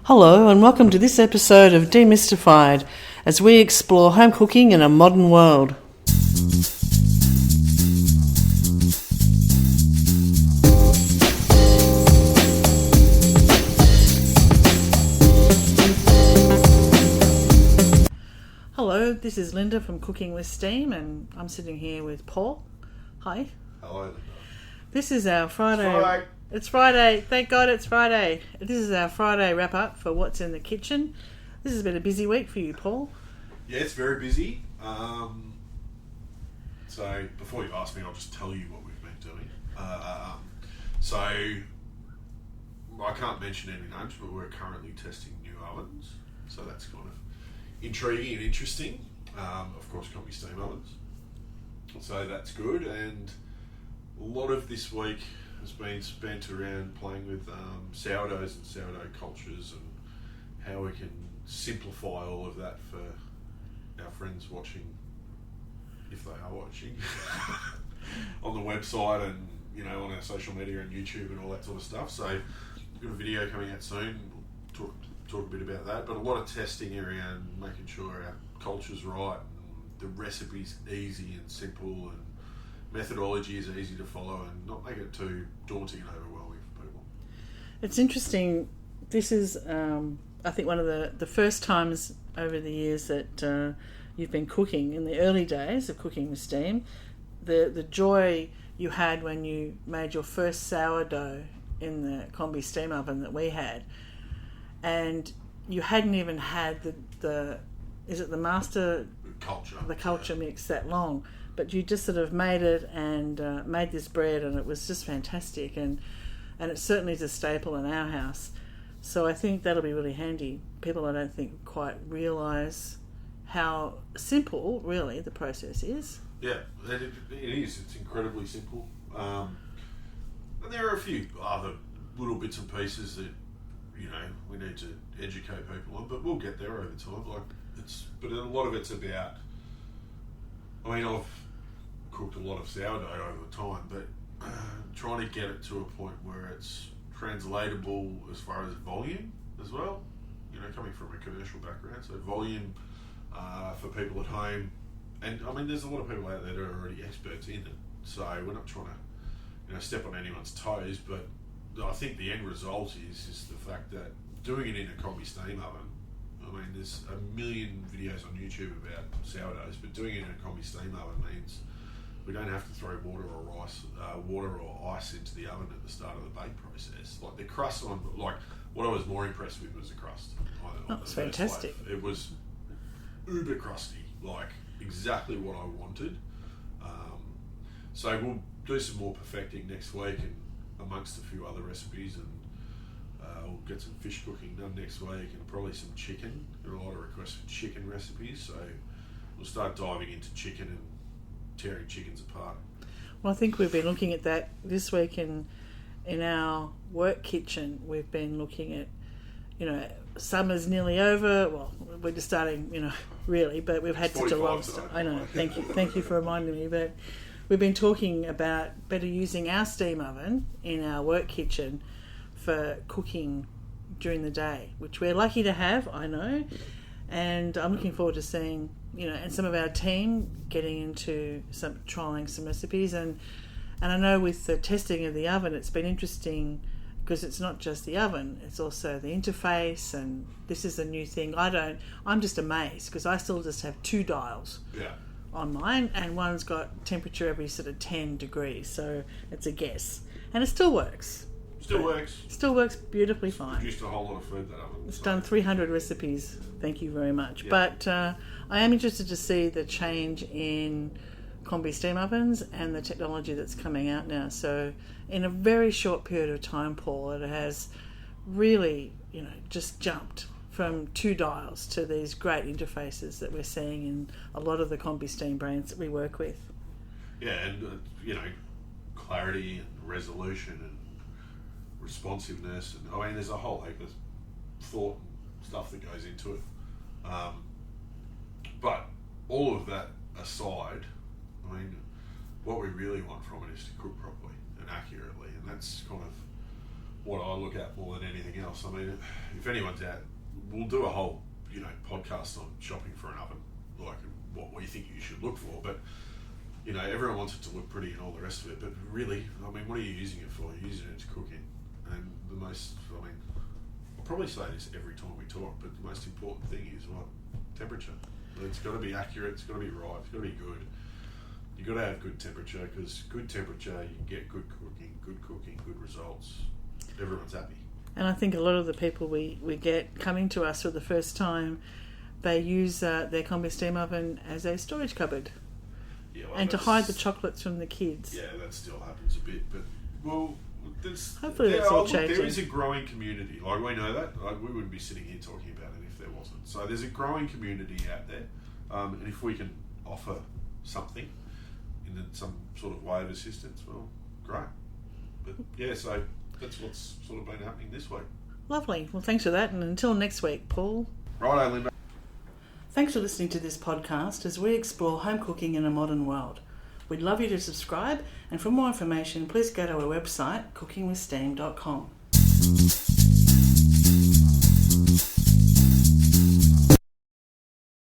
Hello and welcome to this episode of Demystified as we explore home cooking in a modern world. Hello, this is Linda from Cooking with Steam and I'm sitting here with Paul. Hi. Hello, Linda. This is our Friday. It's Friday. Thank God it's Friday. This is our Friday wrap up for what's in the kitchen. This has been a busy week for you, Paul. Yeah, it's very busy. So before you ask me, I'll just tell you what we've been doing. So I can't mention any names, but we're currently testing new ovens. So that's kind of intriguing and interesting. Of course, combi steam ovens. So that's good. And a lot of this week has been spent around playing with sourdoughs and sourdough cultures and how we can simplify all of that for our friends watching, if they are watching, on the website and on our social media and YouTube and all that sort of stuff. So we've got a video coming out soon. We'll talk a bit about that, but a lot of testing around making sure our culture's right and the recipe's easy and simple and methodology is easy to follow and not make it too daunting and overwhelming for people. It's interesting. This is, I think, one of the first times over the years that you've been cooking, in the early days of Cooking with Steam, the joy you had when you made your first sourdough in the combi steam oven that we had, and you hadn't even had the is it the master culture mix that long, but you just sort of made it and made this bread, and it was just fantastic, and it certainly is a staple in our house. So I think that'll be really handy. People, I don't think, quite realise how simple really the process is. Yeah, it is. It's incredibly simple. And there are a few other little bits and pieces that we need to educate people on, but we'll get there over time. But a lot of it's about. I mean, I've cooked a lot of sourdough over time, but trying to get it to a point where it's translatable as far as volume as well. Coming from a commercial background, so volume for people at home. And I mean, there's a lot of people out there that are already experts in it, so we're not trying to step on anyone's toes. But I think the end result is the fact that doing it in a combi steam oven. I mean, there's a million videos on YouTube about sourdoughs, but doing it in a combi steam oven means we don't have to throw water or ice into the oven at the start of the bake process. Like the crust on, what I was more impressed with was the crust. That's fantastic. It was uber crusty, like exactly what I wanted. So we'll do some more perfecting next week, and amongst a few other recipes, and we'll get some fish cooking done next week, and probably some chicken. There are a lot of requests for chicken recipes, so we'll start diving into chicken and tearing chickens apart. Well, I think we've been looking at that this week in our work kitchen. We've been looking at, summer's nearly over. Well, we're just starting, really, but we've had such a long start. I know. Thank you for reminding me. But we've been talking about better using our steam oven in our work kitchen for cooking during the day, which we're lucky to have, I know. And I'm looking forward to seeing, and some of our team getting into trialling some recipes. And I know with the testing of the oven, it's been interesting because it's not just the oven, it's also the interface, and this is a new thing. I'm just amazed because I still just have 2 dials on mine, and one's got temperature every sort of 10 degrees, so it's a guess. And it still works. Still works beautifully fine. Produced a whole lot of food, that oven. It's done 300 recipes, thank you very much. Yeah. But I am interested to see the change in combi steam ovens and the technology that's coming out now. So in a very short period of time, Paul, it has really, just jumped from 2 dials to these great interfaces that we're seeing in a lot of the combi steam brands that we work with. Yeah, and clarity and resolution and responsiveness, and I mean, there's a whole heap of thought and stuff that goes into it. But all of that aside, I mean, what we really want from it is to cook properly and accurately, and that's kind of what I look at more than anything else. I mean, if anyone's out, we'll do a whole, podcast on shopping for an oven, like what we think you should look for. But, everyone wants it to look pretty and all the rest of it. But really, I mean, what are you using it for? You're using it to cook in. And I'll probably say this every time we talk, but the most important thing is what? Temperature. It's got to be accurate, it's got to be right, it's got to be good. You've got to have good temperature, because good temperature, you can get good cooking, good results. Everyone's happy. And I think a lot of the people we get coming to us for the first time, they use their combi steam oven as a storage cupboard. Yeah, and to hide the chocolates from the kids. Yeah, that still happens a bit, but hopefully that's all changing. There is a growing community. Like, we know that. We wouldn't be sitting here talking about it if there wasn't. So there's a growing community out there, and if we can offer something in some sort of way of assistance, well, great. But yeah, so that's what's sort of been happening this week. Lovely. Well, thanks for that, and until next week, Paul. Righto, Linda. Thanks for listening to this podcast as we explore home cooking in a modern world. We'd love you to subscribe, and for more information, please go to our website, cookingwithsteam.com.